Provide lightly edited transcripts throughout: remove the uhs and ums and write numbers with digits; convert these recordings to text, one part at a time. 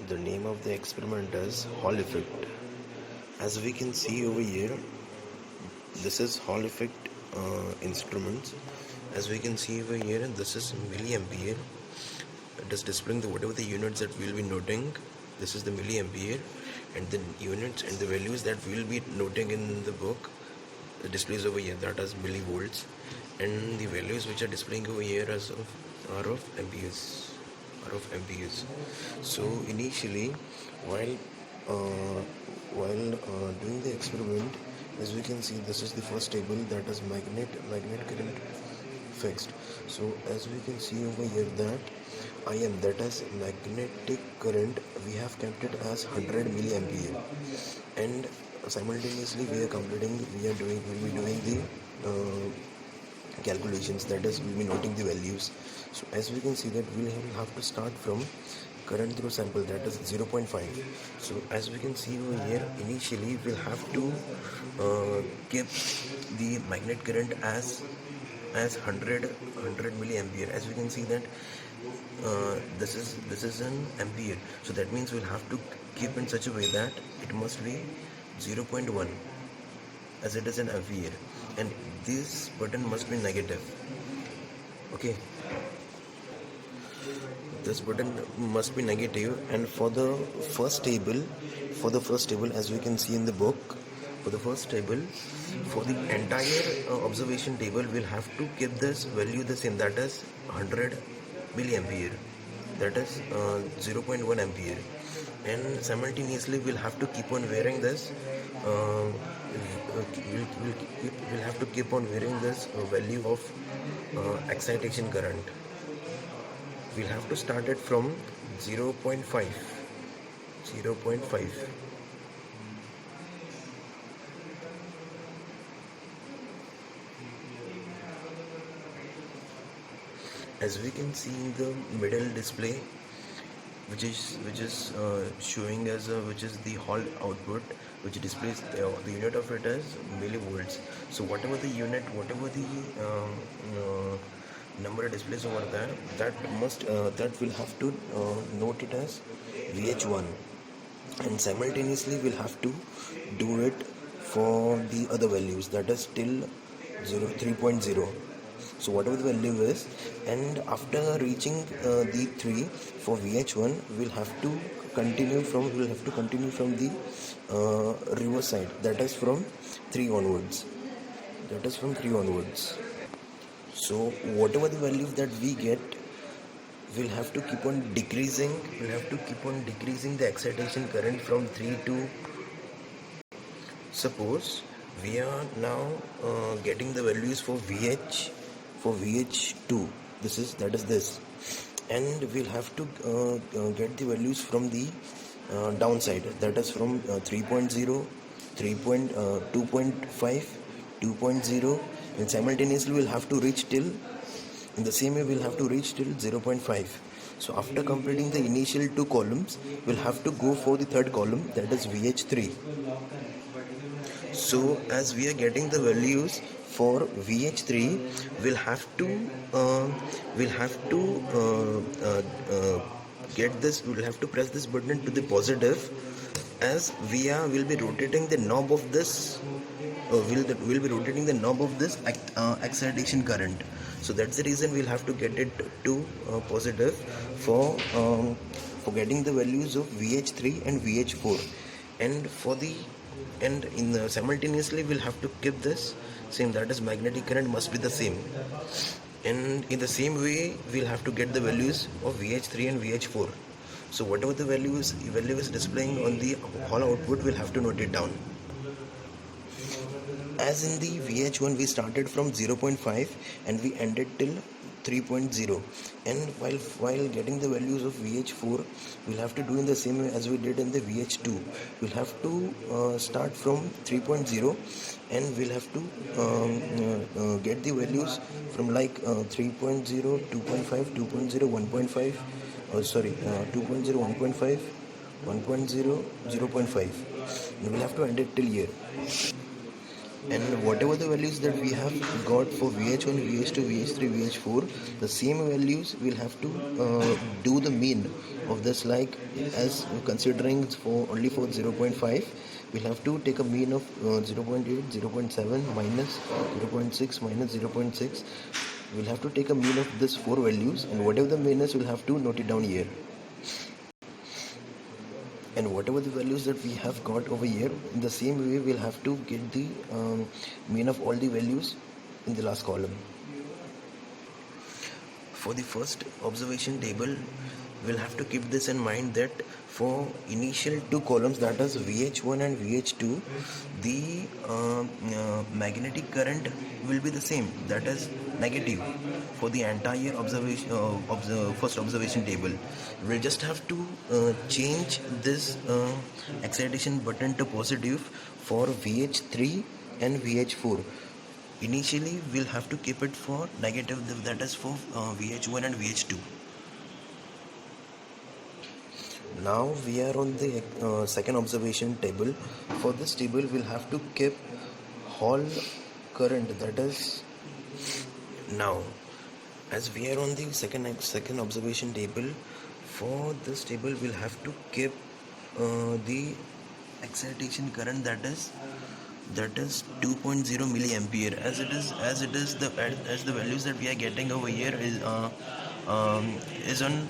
The name of the experiment is Hall effect. As we can see over here, this is Hall effect instruments. As we can see over here, this is milliampere. It is displaying whatever the units that we will be noting. This is the milliampere, and the units and the values that we will be noting in the book, the displays over here, that is millivolts, and the values which are displaying over here are of amperes. So initially, while uh, doing the experiment, as we can see, this is the first table, that is magnet current fixed. So as we can see over here, that IM, that is magnetic current, we have kept it as 100 milliampere, and simultaneously we'll be doing the calculations, that is we'll be noting the values. So as we can see that we'll have to start from current through sample, that is 0.5. So as we can see over here, initially we'll have to keep the magnet current as 100 milliampere. As we can see that this is an ampere, so that means we'll have to keep in such a way that it must be 0.1, as it is an ampere, and this button must be negative. Okay, this button must be negative. And for the first table, as we can see in the book, for the first table, for the entire observation table, we'll have to keep this value the same, that is 100 milliampere, that is 0.1 ampere, and simultaneously we'll have to keep on varying this we'll have to keep on varying this value of excitation current. We'll have to start it from 0.5. As we can see in the middle display, which is showing as which is the Hall output, which displays the unit of it as millivolts. So whatever the unit, whatever the number displays over there, that will have to note it as VH1, and simultaneously we'll have to do it for the other values, that is till 3.0. So whatever the value is, and after reaching the 3 for VH1, we'll have to continue from the reverse side, that is from 3 onwards. So whatever the values that we get, we'll have to keep on decreasing the excitation current from 3 to, suppose we are now getting the values for VH2, that is this, and we'll have to get the values from the downside, that is from 3.0, 2.5, 2.0, and simultaneously we'll have to reach till, in the same way we'll have to reach till 0.5. So after completing the initial 2 columns, we'll have to go for the third column, that is VH3. So as we are getting the values for VH3, we'll have to press this button to the positive, as we'll be rotating the knob of this excitation current. So that's the reason we'll have to get it to positive for getting the values of VH3 and VH4, and simultaneously we'll have to keep this same, that is magnetic current must be the same, and in the same way we'll have to get the values of VH3 and VH4. So whatever the value is displaying on the Hall output, we'll have to note it down. As in the VH1, we started from 0.5 and we ended till 3.0, and while getting the values of VH4, we'll have to do in the same way as we did in the VH2. We'll have to start from 3.0, and we'll have to get the values from like 3.0, 2.5, 2.0, 1.5, 2.0, 1.5, 1.0, 0.5, and we'll have to end it till here. and whatever the values that we have got for VH1, VH2, VH3, VH4, the same values we'll have to do the mean of this, like as considering for only for 0.5, we'll have to take a mean of 0.8, 0.7 minus 0.6 minus 0.6. We'll have to take a mean of this four values, and whatever the mean is, we'll have to note it down here. And whatever the values that we have got over here, in the same way we'll have to get the mean of all the values in the last column. For the first observation table, we'll have to keep this in mind that for initial two columns, that is VH1 and VH2, the magnetic current will be the same, that is negative. For the entire observation first observation table, we'll just have to change this excitation button to positive for VH3 and VH4. Initially we'll have to keep it for negative, that is for VH1 and VH2. Now we are on the second observation table. For this table we'll have to keep Hall current, that is, now as we are on the second observation table, for this table we'll have to keep the excitation current, that is 2.0 milliampere, as the values that we are getting over here is in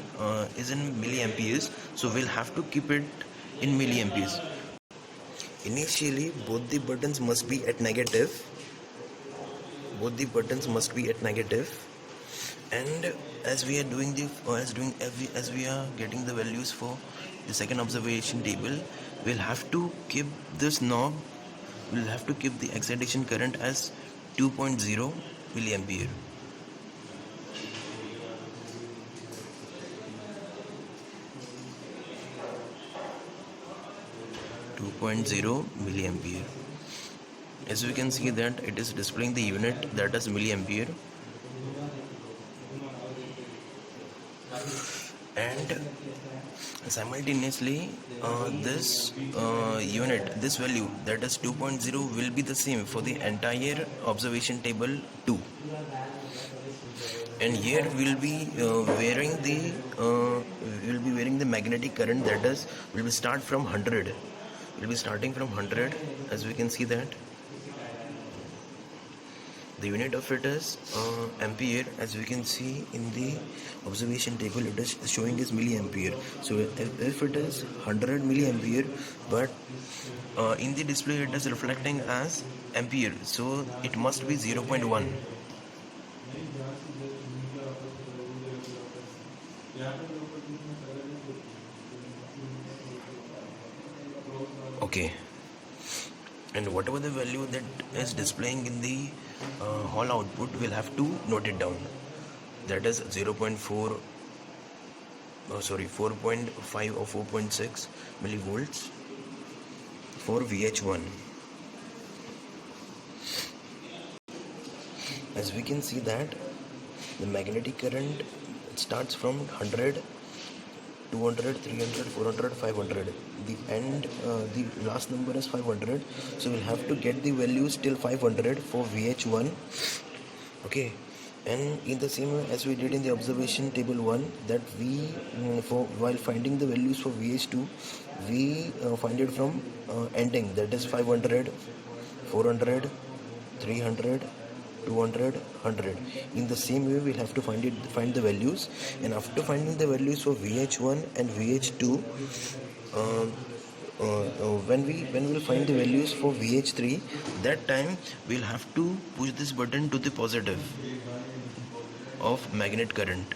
milliamperes, so we'll have to keep it in milliamperes. Initially both the buttons must be at negative, and as we are doing as we are getting the values for the second observation table, we'll have to keep this knob, we'll have to keep the excitation current as 2.0 milliampere. Milliampere. As we can see that it is displaying the unit, that is milliampere, and simultaneously this unit, this value, that is 2.0, will be the same for the entire observation table 2. And here we'll be varying the magnetic current, that is will be starting from 100, as we can see that the unit of it is ampere. As we can see in the observation table, it is showing is milliampere. So if it is 100 milliampere, but in the display it is reflecting as ampere, so it must be 0.1. Okay, and whatever the value that is displaying in the Hall output, we'll have to note it down, that is 4.5 or 4.6 millivolts for VH1. As we can see that the magnetic current starts from 100, 200, 300, 400, 500. The last number is 500. So we'll have to get the values till 500 for VH1. Okay. And in the same way as we did in the observation table 1, that we while finding the values for VH2, we find it from ending, that is 500, 400, 300, 200, 100. In the same way we'll have to find the values, and after finding the values for VH1 and VH2, when we'll find the values for VH3, that time we'll have to push this button to the positive of magnet current.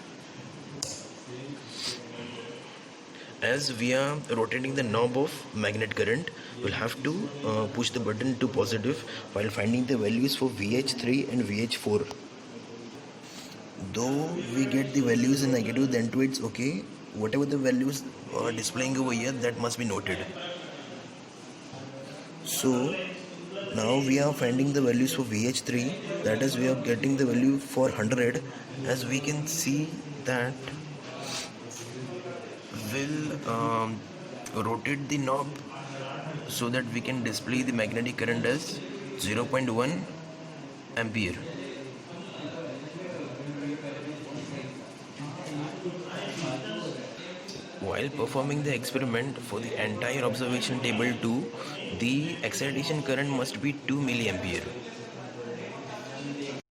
As we are rotating the knob of magnet current, we'll have to push the button to positive while finding the values for VH3 and VH4. Though we get the values in negative, then too it's okay. Whatever the values are displaying over here, that must be noted. So now we are finding the values for VH3, that is we are getting the value for 100. As we can see that will rotate the knob so that we can display the magnetic current as 0.1 ampere. While performing the experiment for the entire observation table 2, the excitation current must be 2 milliampere.